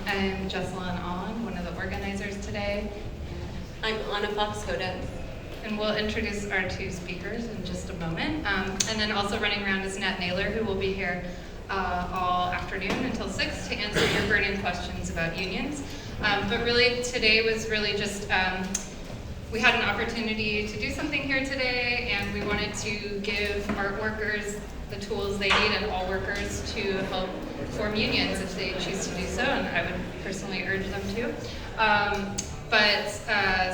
I'm Jessalyn Ong, one of the organizers today. I'm Anna Fox-Hodess. And we'll introduce our two speakers in just a moment. And then also running around is Nat Naylor, who will be here all afternoon until 6 to answer your burning questions about unions. But really, today was really just, we had an opportunity to do something here today, and we wanted to give art workers the tools they need, and all workers, to help form unions if they choose to do so, and I would personally urge them to.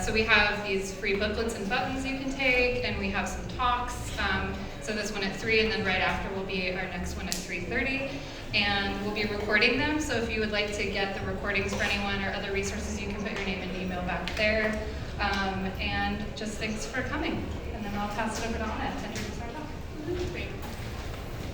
So we have these free booklets and buttons you can take, and we have some talks. So this one at 3, and then right after will be our next one at 3:30. And we'll be recording them, so if you would like to get the recordings for anyone or other resources, you can put your name and email back there. And just thanks for coming. And then I'll pass it over to Anna to introduce our talk. Great.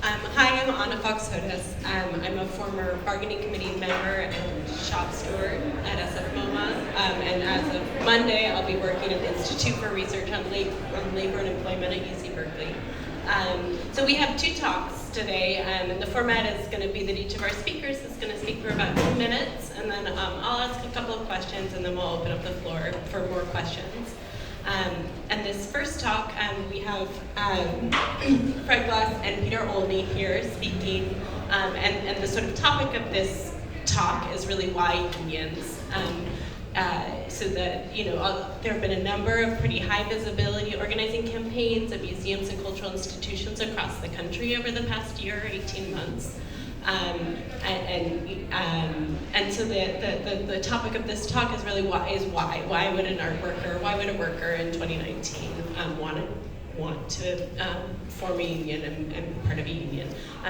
Hi, I'm Anna Fox-Hodess. I'm a former bargaining committee member and shop steward at SF MoMA. And as of Monday, I'll be working at the Institute for Research on Labor and Employment at UC Berkeley. So we have 2 talks today, and the format is going to be that each of our speakers is going to speak for about 2 minutes, and then I'll ask a couple of questions, and then we'll open up the floor for more questions. And this first talk, we have Fred Glass and Peter Olney here speaking, and the sort of topic of this talk is really why unions. So that, there have been a number of pretty high visibility organizing campaigns at museums and cultural institutions across the country over the past year, 18 months. And so the topic of this talk is really why would an art worker, why would a worker in 2019 want to form a union and be part of a union?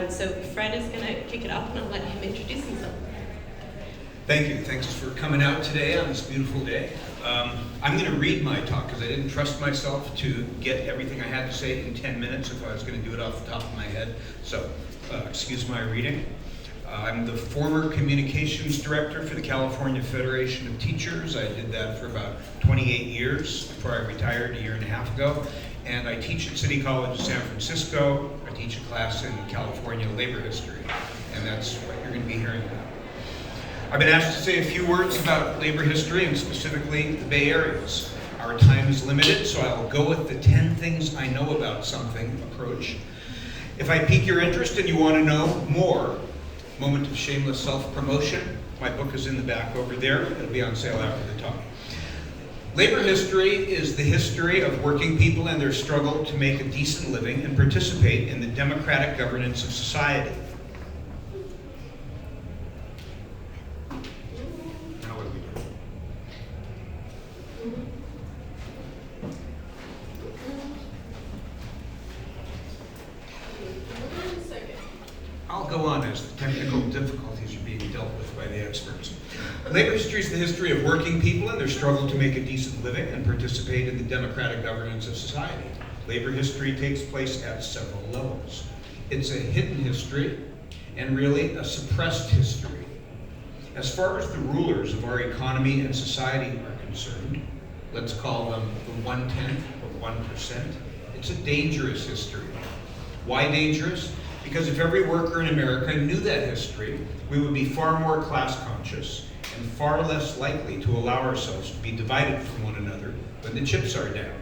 So Fred is going to kick it off, and I'll let him introduce himself. Thank you. Thanks for coming out today on this beautiful day. I'm going to read my talk because I didn't trust myself to get everything I had to say in 10 minutes if I was going to do it off the top of my head. So excuse my reading. I'm the former communications director for the California Federation of Teachers. I did that for about 28 years before I retired a year and a half ago. And I teach at City College of San Francisco. I teach a class in California labor history. And that's what you're going to be hearing about. I've been asked to say a few words about labor history, and specifically the Bay Areas. Our time is limited, so I'll go with the 10 things I know about something approach. If I pique your interest and you want to know more, moment of shameless self-promotion, my book is in the back over there. It'll be on sale after the talk. Labor history is the history of working people and their struggle to make a decent living and participate in the democratic governance of society. I'll go on as the technical difficulties are being dealt with by the experts. Labor history is the history of working people and their struggle to make a decent living and participate in the democratic governance of society. Labor history takes place at several levels. It's a hidden history and really a suppressed history. As far as the rulers of our economy and society are concerned, let's call them the 1/10 of 1%, it's a dangerous history. Why dangerous? Because if every worker in America knew that history, we would be far more class conscious and far less likely to allow ourselves to be divided from one another when the chips are down.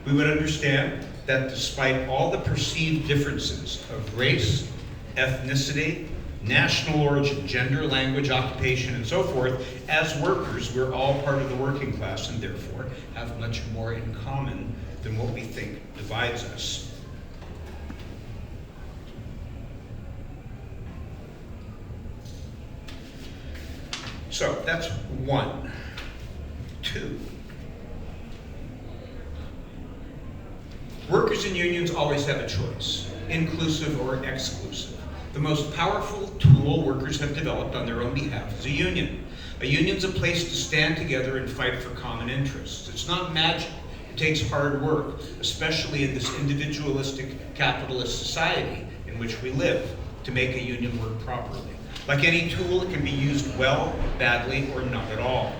We would understand that despite all the perceived differences of race, ethnicity, national origin, gender, language, occupation, and so forth, as workers, we're all part of the working class and therefore have much more in common than what we think divides us. So that's 1. 2. Workers and unions always have a choice, inclusive or exclusive. The most powerful tool workers have developed on their own behalf is a union. A union's a place to stand together and fight for common interests. It's not magic. It takes hard work, especially in this individualistic capitalist society in which we live, to make a union work properly. Like any tool, it can be used well, badly, or not at all.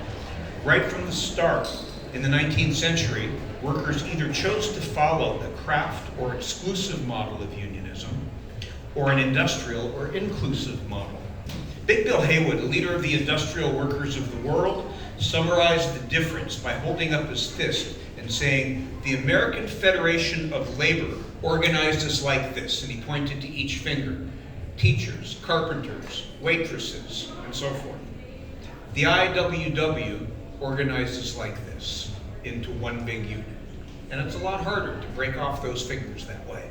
Right from the start, in the 19th century, workers either chose to follow the craft or exclusive model of unionism, or an industrial or inclusive model. Big Bill Haywood, a leader of the industrial workers of the world, summarized the difference by holding up his fist and saying, "The American Federation of Labor organized us like this," and he pointed to each finger: teachers, carpenters, waitresses, and so forth. The IWW organizes like this into one big unit. And it's a lot harder to break off those fingers that way.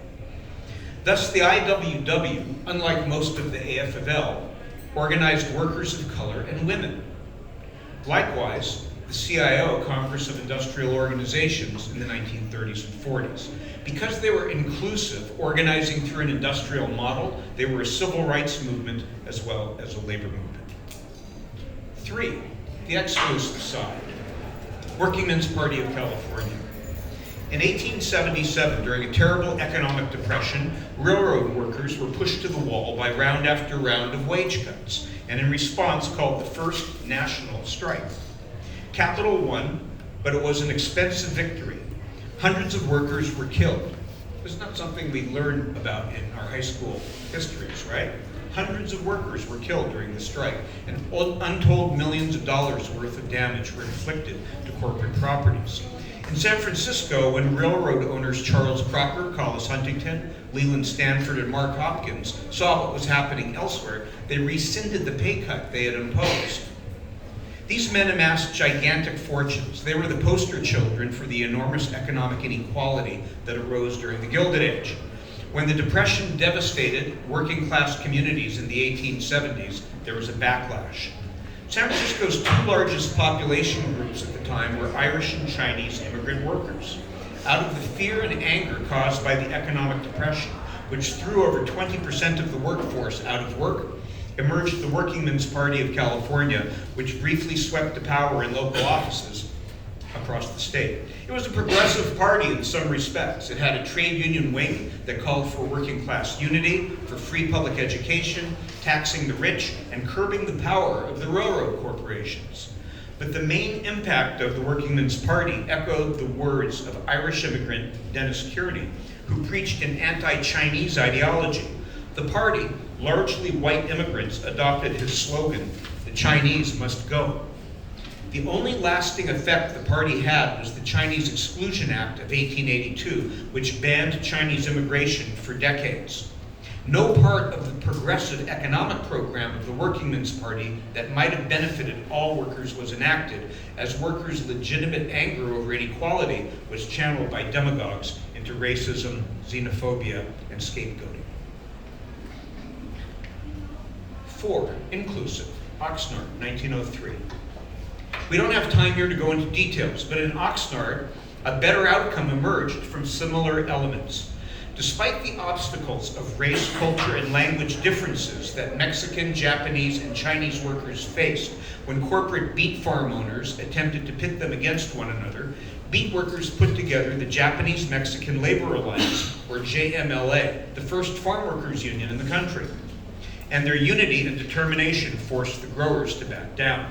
Thus, the IWW, unlike most of the AFL, organized workers of color and women. Likewise, the CIO, Congress of Industrial Organizations, in the 1930s and 40s. Because they were inclusive, organizing through an industrial model, they were a civil rights movement as well as a labor movement. 3, the exclusive side, Working Men's Party of California. In 1877, during a terrible economic depression, railroad workers were pushed to the wall by round after round of wage cuts, and in response called the first national strike. Capital won, but it was an expensive victory. Hundreds of workers were killed. This is not something we learn about in our high school histories, right? Hundreds of workers were killed during the strike, and untold millions of dollars worth of damage were inflicted to corporate properties. In San Francisco, when railroad owners Charles Crocker, Collis Huntington, Leland Stanford, and Mark Hopkins saw what was happening elsewhere, they rescinded the pay cut they had imposed. These men amassed gigantic fortunes. They were the poster children for the enormous economic inequality that arose during the Gilded Age. When the Depression devastated working class communities in the 1870s, there was a backlash. San Francisco's 2 largest population groups at the time were Irish and Chinese immigrant workers. Out of the fear and anger caused by the economic depression, which threw over 20% of the workforce out of work, emerged the Working Men's Party of California, which briefly swept to power in local offices across the state. It was a progressive party in some respects. It had a trade union wing that called for working class unity, for free public education, taxing the rich, and curbing the power of the railroad corporations. But the main impact of the Working Men's Party echoed the words of Irish immigrant Dennis Kearney, who preached an anti-Chinese ideology. The party, largely white immigrants, adopted his slogan, "The Chinese must go." The only lasting effect the party had was the Chinese Exclusion Act of 1882, which banned Chinese immigration for decades. No part of the progressive economic program of the Working Men's Party that might have benefited all workers was enacted, as workers' legitimate anger over inequality was channeled by demagogues into racism, xenophobia, and scapegoating. 4, inclusive, Oxnard, 1903. We don't have time here to go into details, but in Oxnard, a better outcome emerged from similar elements. Despite the obstacles of race, culture, and language differences that Mexican, Japanese, and Chinese workers faced when corporate beet farm owners attempted to pit them against one another, beet workers put together the Japanese-Mexican Labor Alliance, or JMLA, the first farm workers union in the country. And their unity and determination forced the growers to back down.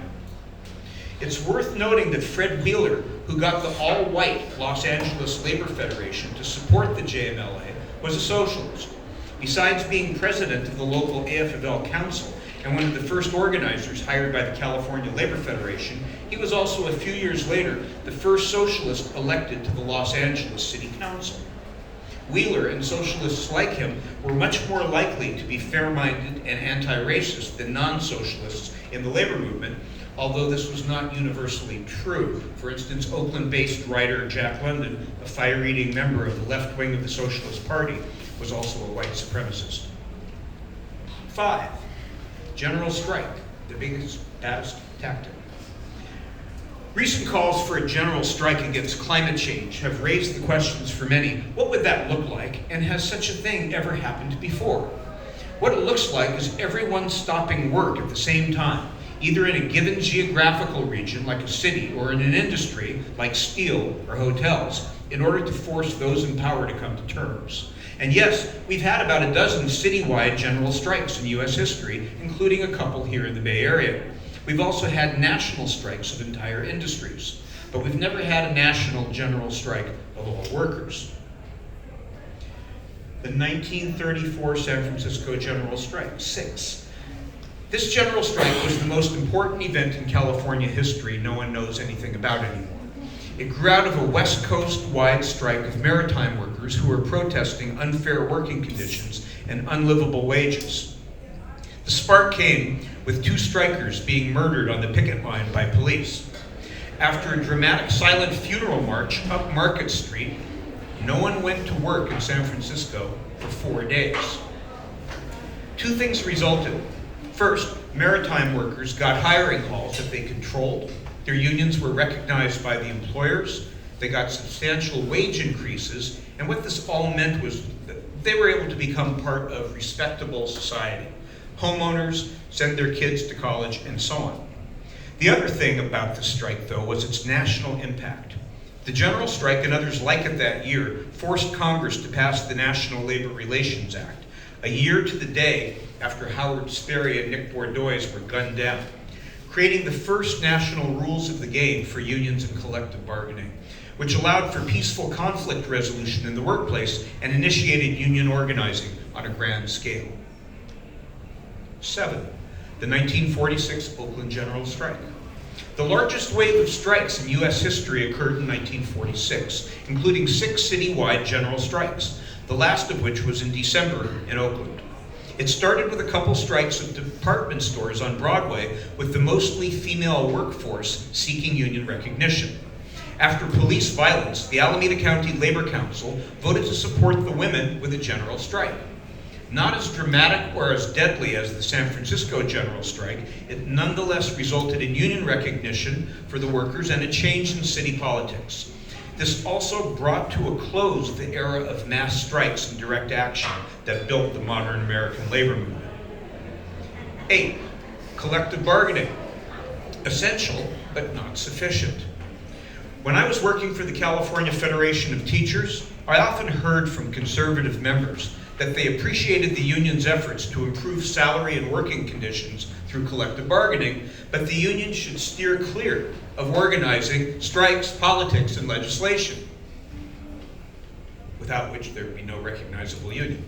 It's worth noting that Fred Wheeler, who got the all-white Los Angeles Labor Federation to support the JMLA, was a socialist. Besides being president of the local AFL Council and one of the first organizers hired by the California Labor Federation, he was also a few years later the first socialist elected to the Los Angeles City Council. Wheeler and socialists like him were much more likely to be fair-minded and anti-racist than non-socialists in the labor movement, although this was not universally true. For instance, Oakland-based writer Jack London, a fire-eating member of the left wing of the Socialist Party, was also a white supremacist. 5, general strike, the biggest, baddest tactic. Recent calls for a general strike against climate change have raised the questions for many: what would that look like, and has such a thing ever happened before? What it looks like is everyone stopping work at the same time, either in a given geographical region like a city or in an industry like steel or hotels, in order to force those in power to come to terms. And yes, we've had about a dozen citywide general strikes in US history, including a couple here in the Bay Area. We've also had national strikes of entire industries, but we've never had a national general strike of all workers. The 1934 San Francisco General Strike, 6. This general strike was the most important event in California history no one knows anything about anymore. It grew out of a West Coast-wide strike of maritime workers who were protesting unfair working conditions and unlivable wages. The spark came with 2 strikers being murdered on the picket line by police. After a dramatic silent funeral march up Market Street, no one went to work in San Francisco for 4 days. 2 things resulted. First, maritime workers got hiring halls that they controlled. Their unions were recognized by the employers. They got substantial wage increases. And what this all meant was that they were able to become part of respectable society. Homeowners, send their kids to college, and so on. The other thing about the strike, though, was its national impact. The general strike and others like it that year forced Congress to pass the National Labor Relations Act, a year to the day after Howard Sperry and Nick Bordeaux were gunned down, creating the first national rules of the game for unions and collective bargaining, which allowed for peaceful conflict resolution in the workplace and initiated union organizing on a grand scale. 7. The 1946 Oakland General Strike. The largest wave of strikes in U.S. history occurred in 1946, including 6 citywide general strikes, the last of which was in December in Oakland. It started with a couple strikes of department stores on Broadway, with the mostly female workforce seeking union recognition. After police violence, the Alameda County Labor Council voted to support the women with a general strike. Not as dramatic or as deadly as the San Francisco general strike, it nonetheless resulted in union recognition for the workers and a change in city politics. This also brought to a close the era of mass strikes and direct action that built the modern American labor movement. 8. Collective bargaining. Essential, but not sufficient. When I was working for the California Federation of Teachers, I often heard from conservative members that they appreciated the union's efforts to improve salary and working conditions through collective bargaining, but the union should steer clear of organizing strikes, politics, and legislation, without which there would be no recognizable union.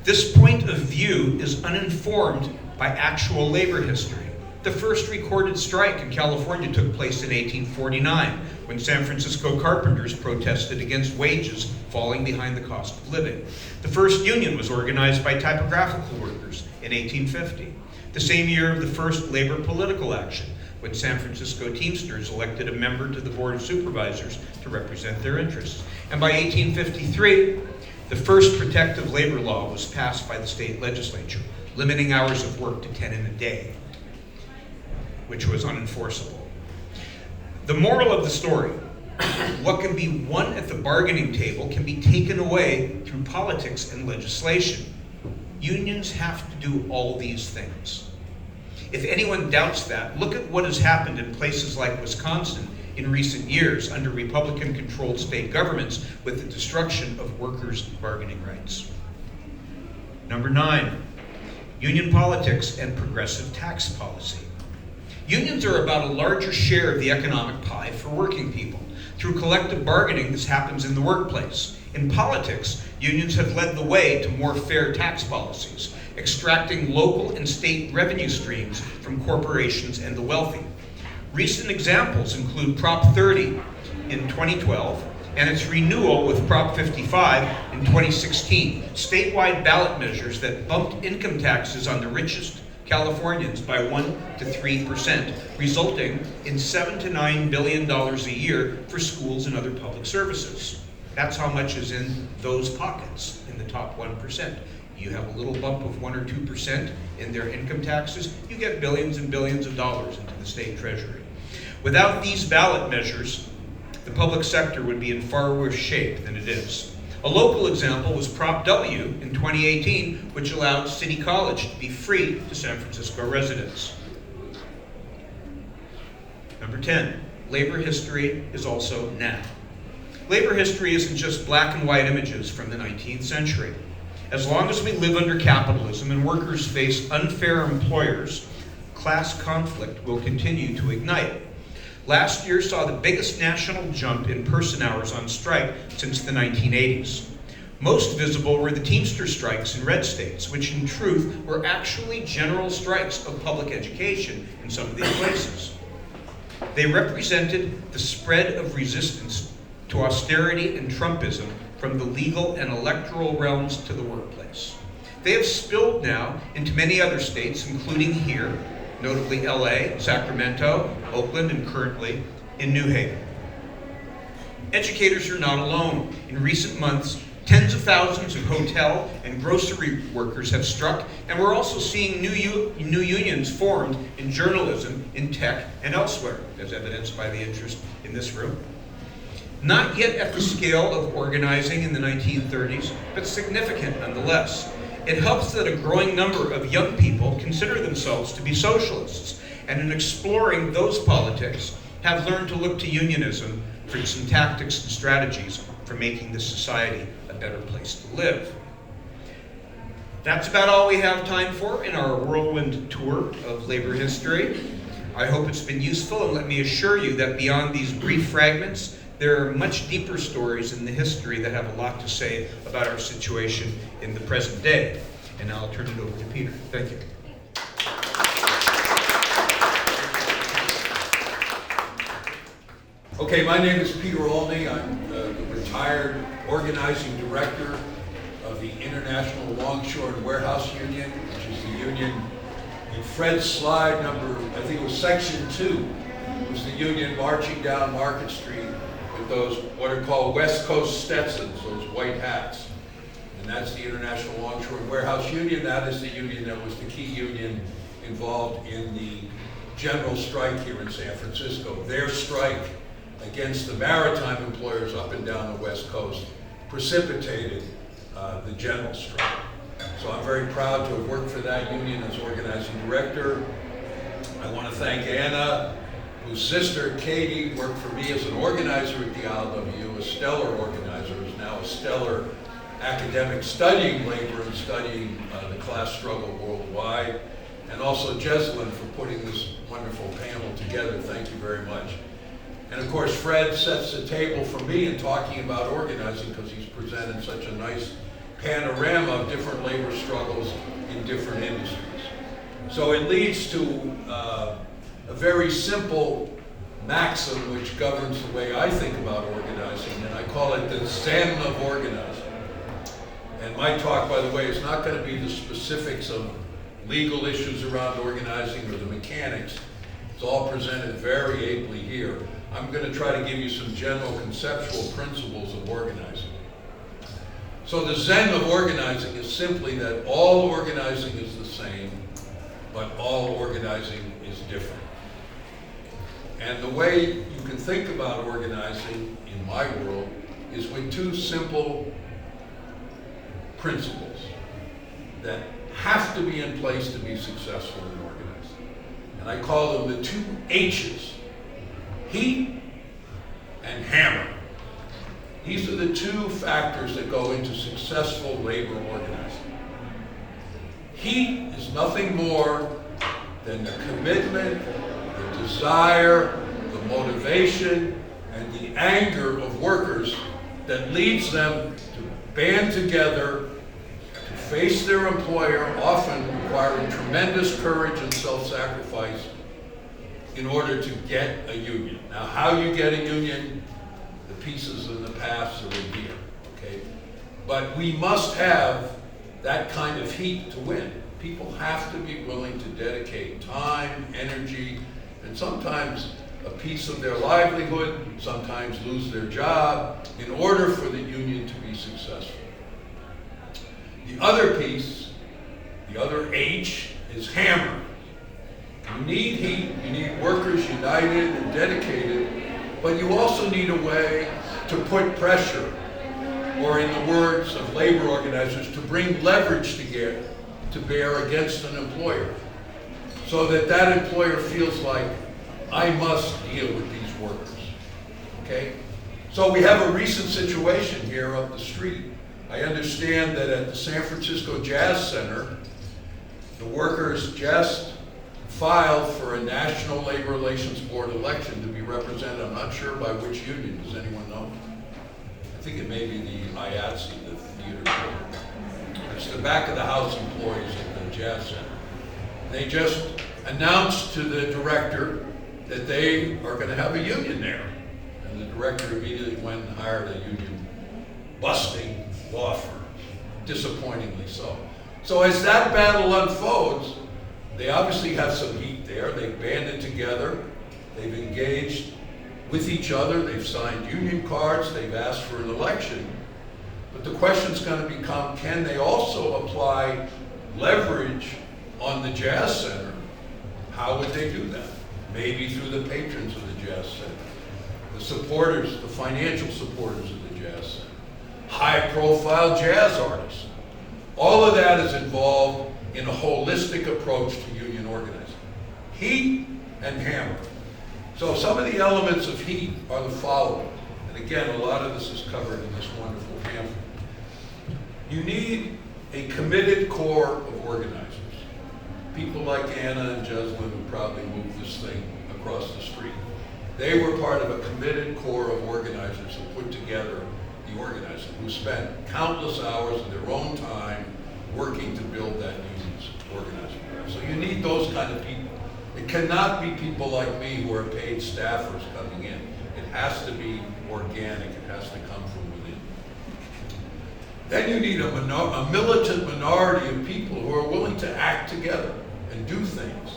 This point of view is uninformed by actual labor history. The first recorded strike in California took place in 1849, when San Francisco carpenters protested against wages falling behind the cost of living. The first union was organized by typographical workers in 1850, the same year of the first labor political action, when San Francisco Teamsters elected a member to the Board of Supervisors to represent their interests. And by 1853, the first protective labor law was passed by the state legislature, limiting hours of work to 10 in a day, which was unenforceable. The moral of the story: what can be won at the bargaining table can be taken away through politics and legislation. Unions have to do all these things. If anyone doubts that, look at what has happened in places like Wisconsin in recent years under Republican-controlled state governments with the destruction of workers' bargaining rights. Number 9, union politics and progressive tax policy. Unions are about a larger share of the economic pie for working people. Through collective bargaining, this happens in the workplace. In politics, unions have led the way to more fair tax policies, extracting local and state revenue streams from corporations and the wealthy. Recent examples include Prop 30 in 2012 and its renewal with Prop 55 in 2016, statewide ballot measures that bumped income taxes on the richest Californians by 1 to 3%, resulting in $7 to $9 billion a year for schools and other public services. That's how much is in those pockets, in the top 1%. You have a little bump of 1 or 2% in their income taxes, you get billions and billions of dollars into the state treasury. Without these ballot measures, the public sector would be in far worse shape than it is. A local example was Prop W in 2018, which allowed City College to be free to San Francisco residents. Number 10, labor history is also now. Labor history isn't just black and white images from the 19th century. As long as we live under capitalism and workers face unfair employers, class conflict will continue to ignite. Last year saw the biggest national jump in person hours on strike since the 1980s. Most visible were the Teamster strikes in red states, which in truth were actually general strikes of public education in some of these places. They represented the spread of resistance to austerity and Trumpism from the legal and electoral realms to the workplace. They have spilled now into many other states, including here, notably LA, Sacramento, Oakland, and currently in New Haven. Educators are not alone. In recent months, tens of thousands of hotel and grocery workers have struck, and we're also seeing new unions formed in journalism, in tech, and elsewhere, as evidenced by the interest in this room. Not yet at the scale of organizing in the 1930s, but significant nonetheless. It helps that a growing number of young people consider themselves to be socialists, and in exploring those politics, have learned to look to unionism for some tactics and strategies for making this society a better place to live. That's about all we have time for in our whirlwind tour of labor history. I hope it's been useful, and let me assure you that beyond these brief fragments, there are much deeper stories in the history that have a lot to say about our situation in the present day. And now I'll turn it over to Peter. Thank you. Okay, my name is Peter Olney. I'm the retired organizing director of the International Longshore and Warehouse Union, which is the union in Fred's slide number, I think it was section 2, was the union marching down Market Street with those what are called West Coast Stetsons, those white hats. And that's the International Longshore and Warehouse Union. That is the union that was the key union involved in the general strike here in San Francisco. Their strike against the maritime employers up and down the West Coast precipitated the general strike. So I'm very proud to have worked for that union as organizing director. I want to thank Anna, whose sister Katie worked for me as an organizer at the ILWU, a stellar organizer, who's now a stellar academic studying labor and studying the class struggle worldwide, and also Jeslyn for putting this wonderful panel together. Thank you very much. And of course, Fred sets the table for me in talking about organizing because he's presented such a nice panorama of different labor struggles in different industries. So it leads to a very simple maxim which governs the way I think about organizing, and I call it the Zen of organizing. And my talk, by the way, is not going to be the specifics of legal issues around organizing or the mechanics. It's all presented very ably here. I'm going to try to give you some general conceptual principles of organizing. So the Zen of organizing is simply that all organizing is the same, but all organizing is different. And the way you can think about organizing in my world is with two simple principles that have to be in place to be successful in organizing. And I call them the two H's. Heat and hammer. These are the two factors that go into successful labor organizing. Heat is nothing more than the commitment, the desire, the motivation, and the anger of workers that leads them to band together, to face their employer, often requiring tremendous courage and self-sacrifice, in order to get a union. Now, how you get a union, the pieces and the paths are in here, okay? But we must have that kind of heat to win. People have to be willing to dedicate time, energy, and sometimes a piece of their livelihood, sometimes lose their job, in order for the union to be successful. The other piece, the other H, is hammer. You need heat, you need workers united and dedicated, but you also need a way to put pressure, or in the words of labor organizers, to bring leverage to bear against an employer, so that that employer feels like, I must deal with these workers, okay? So we have a recent situation here up the street. I understand that at the San Francisco Jazz Center, the workers just filed for a National Labor Relations Board election to be represented. I'm not sure by which union. Does anyone know? think it may be the IATSE, the theater group. It's the back of the house employees at the Jazz Center. They just announced to the director that they are going to have a union there. And the director immediately went and hired a union busting law firm, disappointingly so. So as that battle unfolds, they obviously have some heat there. They've banded together. They've engaged with each other. They've signed union cards. They've asked for an election. But the question's going to become, can they also apply leverage on the Jazz Center? How would they do that? Maybe through the patrons of the Jazz Center, the supporters, the financial supporters of the Jazz Center, high-profile jazz artists. All of that is involved in a holistic approach to union organizing. Heat and hammer. So some of the elements of heat are the following. And again, a lot of this is covered in this wonderful pamphlet. You need a committed core of organizers. People like Anna and Jeslyn who probably moved this thing across the street. They were part of a committed core of organizers who put together the organizing, who spent countless hours of their own time working to build that union's organizing. So you need those kind of people. It cannot be people like me who are paid staffers coming in. It has to be organic. It has to come from within. Then you need a militant minority of people who are willing to act together and do things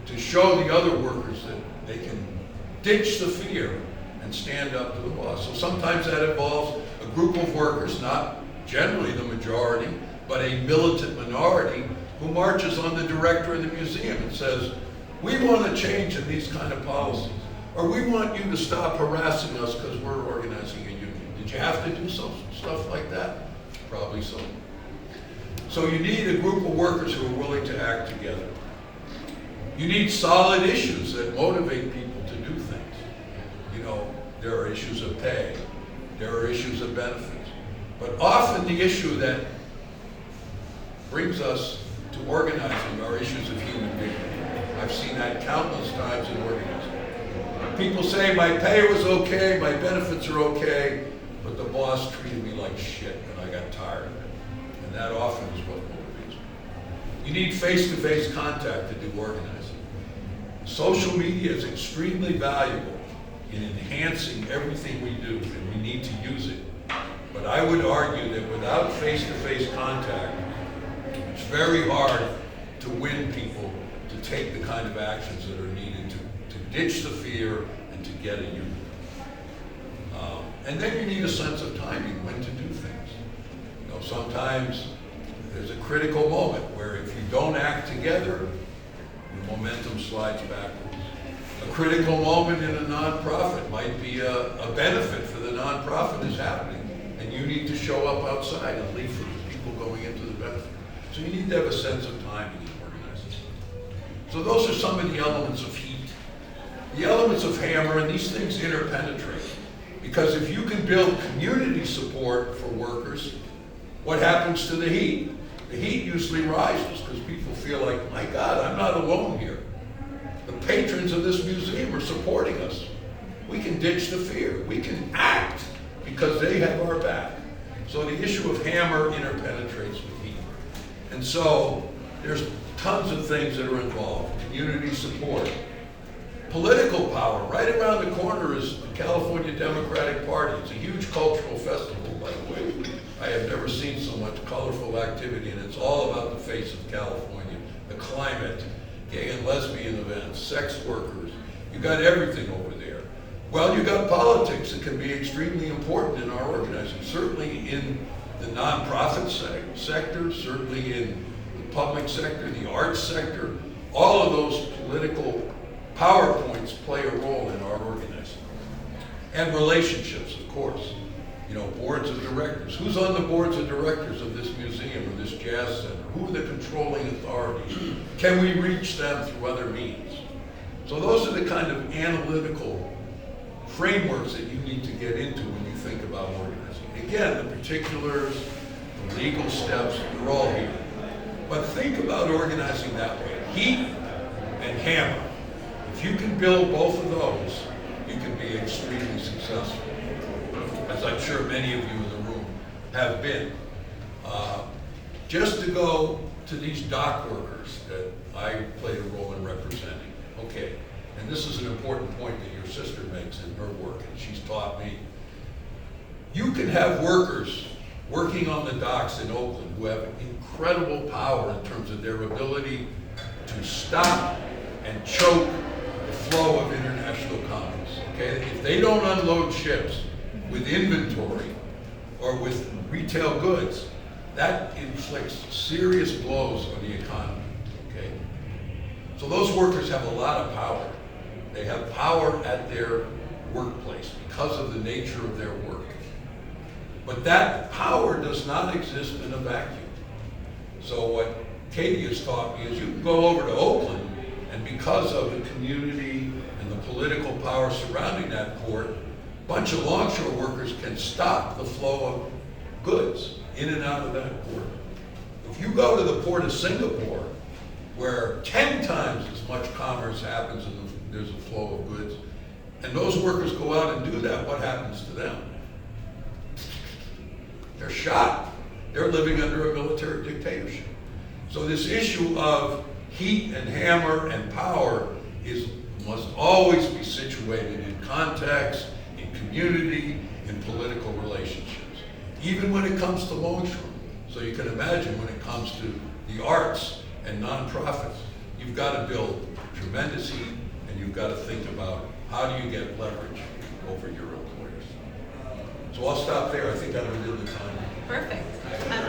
to show the other workers that they can ditch the fear and stand up to the boss. So sometimes that involves a group of workers, not generally the majority, but a militant minority who marches on the director of the museum and says, we want to change in these kind of policies, or we want you to stop harassing us because we're organizing a union. Did you have to do some stuff like that? Probably so. So you need a group of workers who are willing to act together. You need solid issues that motivate people to do things. You know, there are issues of pay, there are issues of benefits, but often the issue that brings us to organizing are issues of human dignity. I've seen that countless times in organizing. People say my pay was okay, my benefits are okay, but the boss treated me like shit and I got tired of it. And that often is what motivates me. You need face-to-face contact to do organizing. Social media is extremely valuable in enhancing everything we do, and we need to use it. But I would argue that without face-to-face contact, it's very hard to win people to take the kind of actions that are needed to ditch the fear and to get a union. And then you need a sense of timing, when to do things. You know, sometimes there's a critical moment where if you don't act together, the momentum slides backwards. A critical moment in a nonprofit might be a benefit for the nonprofit is happening, and you need to show up outside and leave for the people going into the benefit. So you need to have a sense of timing in organizing. So those are some of the elements of heat. The elements of hammer, and these things interpenetrate. Because if you can build community support for workers, what happens to the heat? The heat usually rises because people feel like, my God, I'm not alone here. The patrons of this museum are supporting us. We can ditch the fear. We can act because they have our back. So the issue of hammer interpenetrates with heat. And so there's tons of things that are involved. Community support. Political power. Right around the corner is the California Democratic Party. It's a huge cultural festival, by the way. I have never seen so much colorful activity, and it's all about the face of California, the climate, gay and lesbian events, sex workers. You got everything over there. Well, you got politics that can be extremely important in our organizing, certainly in the nonprofit sector, certainly in the public sector, the arts sector. All of those political power points play a role in our organizing. And relationships, of course. You know, boards of directors. Who's on the boards of directors of this museum or this jazz center? Who are the controlling authorities? Can we reach them through other means? So those are the kind of analytical frameworks that you need to get into when you think about organizing. Again, the particulars, the legal steps, they're all here. But think about organizing that way. Heat and hammer. If you can build both of those, you can be extremely successful. as I'm sure many of you in the room have been. Just to go to these dock workers that I played a role in representing. Okay, and this is an important point that your sister makes in her work, and she's taught me. You can have workers working on the docks in Oakland who have incredible power in terms of their ability to stop and choke the flow of international commerce. Okay, if they don't unload ships with inventory or with retail goods, that inflicts serious blows on the economy. Okay, so those workers have a lot of power. They have power at their workplace because of the nature of their work. But that power does not exist in a vacuum. So what Katie has taught me is you can go over to Oakland, and because of the community and the political power surrounding that port, a bunch of longshore workers can stop the flow of goods in and out of that port. If you go to the port of Singapore, where 10 times as much commerce happens and there's a flow of goods, and those workers go out and do that, what happens to them? They're shot. They're living under a military dictatorship. So this issue of heat and hammer and power must always be situated in context, in community, in political relationships, even when it comes to longshore. So you can imagine when it comes to the arts and nonprofits, you've got to build tremendous heat, and you've got to think about how do you get leverage over your employers. So I'll stop there. I think I'm within the time. Perfect.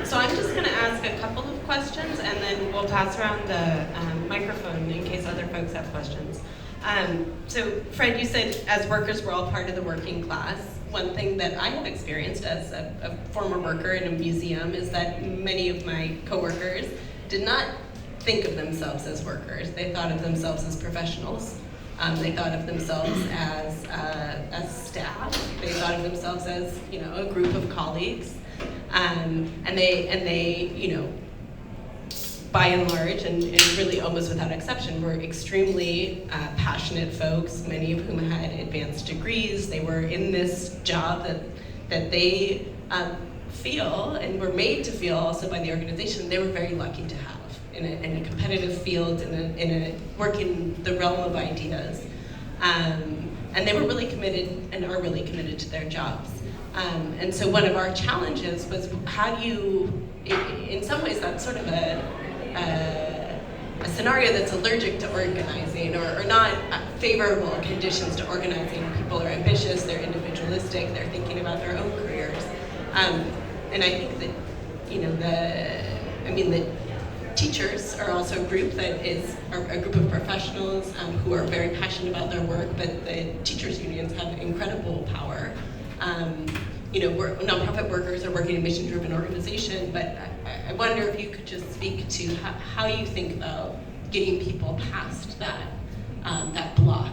So I'm just going to ask a couple of questions, and then we'll pass around the microphone in case other folks have questions. So Fred, you said as workers we're all part of the working class. One thing that I have experienced as a former worker in a museum is that many of my coworkers did not think of themselves as workers. They thought of themselves as professionals. They thought of themselves as staff. They thought of themselves as, you know, a group of colleagues. And they, you know, by and large, and really almost without exception, were extremely passionate folks, many of whom had advanced degrees. They were in this job that they feel and were made to feel also by the organization they were very lucky to have in a competitive field, in a work in the realm of ideas. And they were really committed and are really committed to their jobs. And so one of our challenges was how do you, in some ways that's sort of a scenario that's allergic to organizing or not favorable conditions to organizing. People are ambitious, they're individualistic, they're thinking about their own careers. And I think that, you know, the teachers are also a group that is a group of professionals who are very passionate about their work, but the teachers' unions have incredible power. You know, nonprofit workers are working in a mission-driven organization, but I wonder if you could just speak to how you think about getting people past that block.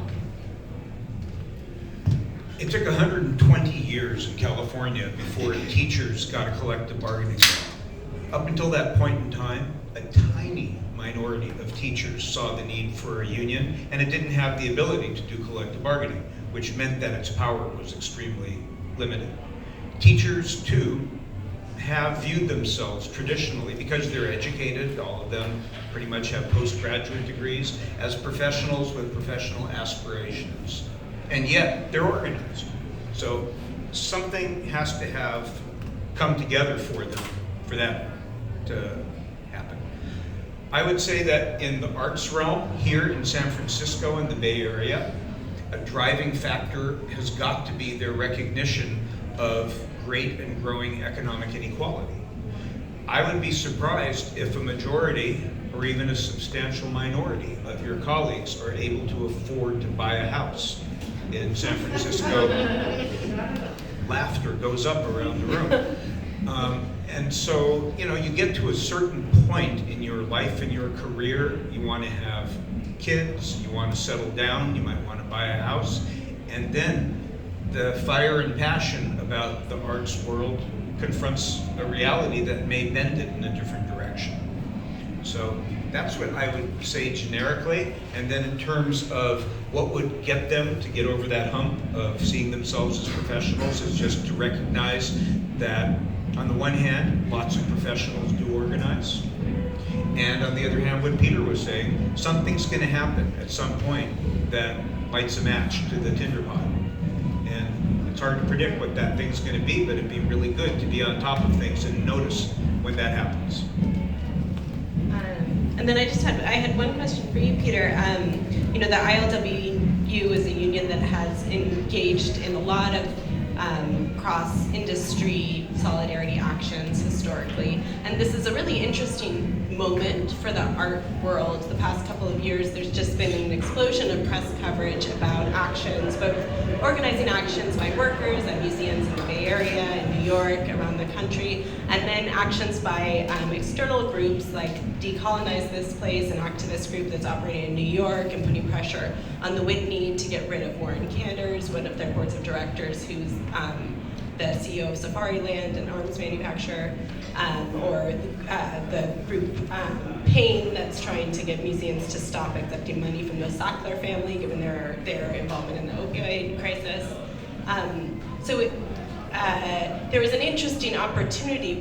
It took 120 years in California before teachers got a collective bargaining law. Up until that point in time, a tiny minority of teachers saw the need for a union, and it didn't have the ability to do collective bargaining, which meant that its power was extremely limited. Teachers, too, have viewed themselves traditionally, because they're educated, all of them pretty much have postgraduate degrees, as professionals with professional aspirations. And yet, they're organized. So something has to have come together for them, for that to happen. I would say that in the arts realm, here in San Francisco and the Bay Area, a driving factor has got to be their recognition of great and growing economic inequality. I would be surprised if a majority or even a substantial minority of your colleagues are able to afford to buy a house in San Francisco. Laughter goes up around the room. And so, you know, you get to a certain point in your life and your career, you want to have kids, you want to settle down, you might want to buy a house, and then the fire and passion about the arts world confronts a reality that may bend it in a different direction. So that's what I would say generically. And then in terms of what would get them to get over that hump of seeing themselves as professionals is just to recognize that on the one hand, lots of professionals do organize. And on the other hand, what Peter was saying, something's going to happen at some point that lights a match to the tinder pot. And it's hard to predict what that thing's going to be, but it'd be really good to be on top of things and notice when that happens. And then I had one question for you, Peter. You know, the ILWU is a union that has engaged in a lot of cross-industry solidarity actions historically. And this is a really interesting moment for the art world. The past couple of years, there's just been an explosion of press coverage about actions, both organizing actions by workers at museums in the Bay Area, in New York, around the country, and then actions by external groups like Decolonize This Place, an activist group that's operating in New York and putting pressure on the Whitney to get rid of Warren Kanders, one of their boards of directors, who's the CEO of Safariland, an arms manufacturer, or the group Pain that's trying to get museums to stop accepting money from the Sackler family, given their involvement in the opioid crisis. There was an interesting opportunity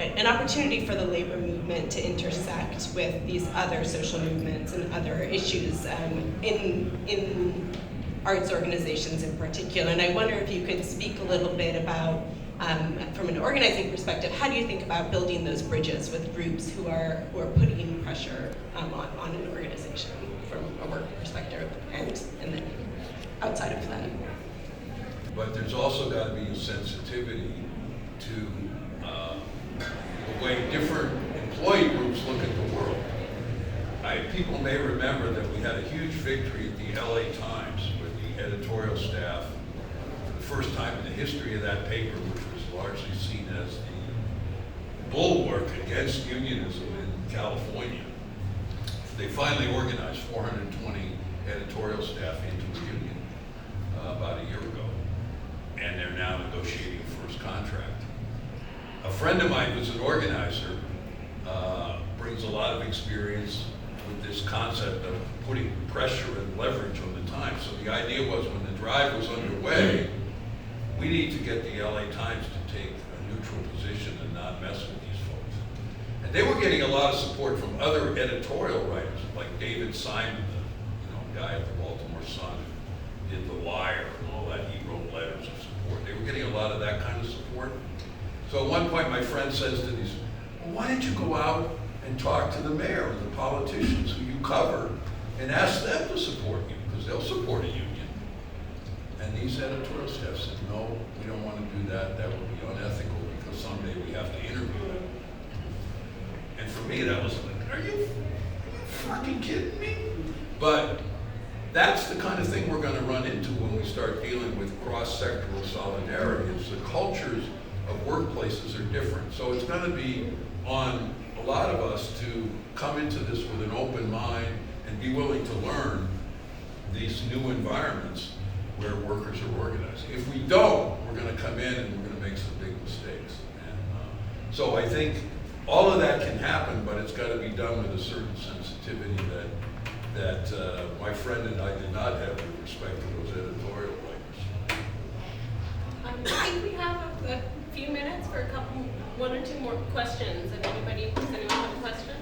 an opportunity for the labor movement to intersect with these other social movements and other issues in arts organizations in particular. And I wonder if you could speak a little bit about, from an organizing perspective, how do you think about building those bridges with groups who are putting pressure on an organization from a work perspective and then outside of that? But there's also got to be a sensitivity to the way different employee groups look at the world. People may remember that we had a huge victory at the LA Times with the editorial staff for the first time in the history of that paper, which was largely seen as the bulwark against unionism in California. They finally organized 420 editorial staff into a union about a year ago, and they're now negotiating a first contract. A friend of mine who's an organizer brings a lot of experience with this concept of putting pressure and leverage on the Times. So the idea was, when the drive was underway, we need to get the LA Times to take a neutral position and not mess with these folks. And they were getting a lot of support from other editorial writers, like David Simon, the guy at the Baltimore Sun, who did The Wire and all that. He wrote letters of support. They were getting a lot of that kind of support. So at one point, my friend says to these, well, why don't you go out and talk to the mayor or the politicians who you cover and ask them to support you, because they'll support a union. And these editorial staff said, no, we don't want to do that. That would be unethical, because someday we have to interview them. And for me, that was like, are you fucking kidding me? But that's the kind of thing we're going to run into when we start dealing with cross-sectoral solidarity. Is the cultures of workplaces are different. So it's going to be on a lot of us to come into this with an open mind and be willing to learn these new environments where workers are organizing. If we don't, we're going to come in and we're going to make some big mistakes. And so I think all of that can happen, but it's got to be done with a certain sensitivity that my friend and I did not have with respect to those editorial writers. I think we have a few minutes for one or two more questions. Does anyone have a question?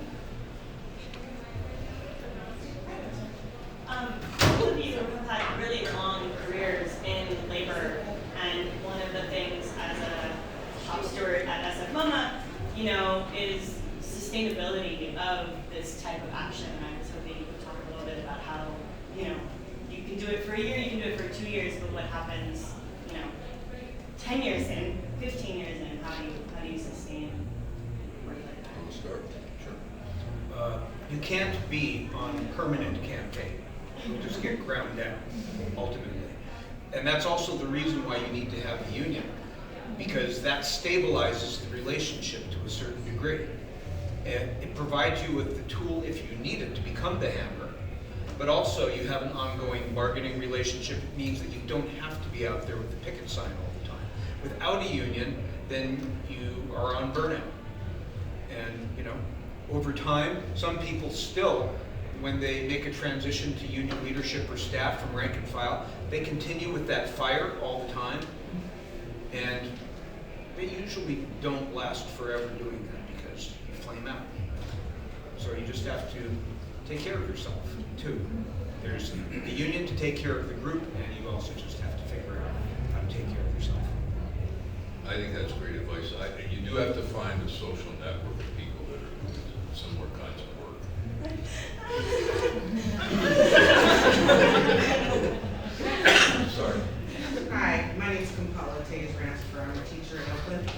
Both of you have had really long careers in labor, and one of the things as a shop steward at SF MoMA, is sustainability of this type of action. And I was hoping you could talk a little bit about how, you can do it for a year, you can do it for 2 years, but what happens, 10 years in, 15 years in, how do you sustain work like that? I'll start. Sure. You can't be on permanent campaign. You just get ground down, ultimately. And that's also the reason why you need to have a union, because that stabilizes the relationship to a certain degree. And it provides you with the tool, if you need it, to become the hammer. But also, you have an ongoing bargaining relationship. It means that you don't have to be out there with the picket sign all the time. Without a union, then you are on burnout. And, Over time, some people still, when they make a transition to union leadership or staff from rank and file, they continue with that fire all the time, and they usually don't last forever doing that because you flame out. So you just have to take care of yourself, too. There's the union to take care of the group, and you also just have to figure out how to take care of yourself. I think that's great advice. You do have to find a social network of people that are doing similar kinds of work. Sorry. Hi, my name is Kampala Tays-Ransfer. I'm a teacher in Oakland.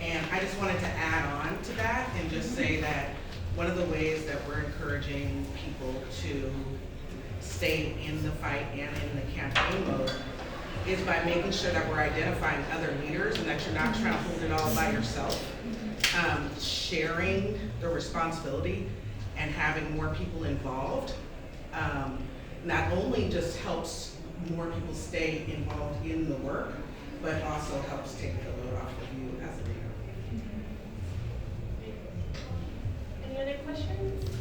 And I just wanted to add on to that and just say that one of the ways that we're encouraging people to stay in the fight and in the campaign mode is by making sure that we're identifying other leaders and that you're not trying to hold it all by yourself. Sharing the responsibility and having more people involved not only just helps more people stay involved in the work, but also helps take the load off of you as a leader. Any other questions?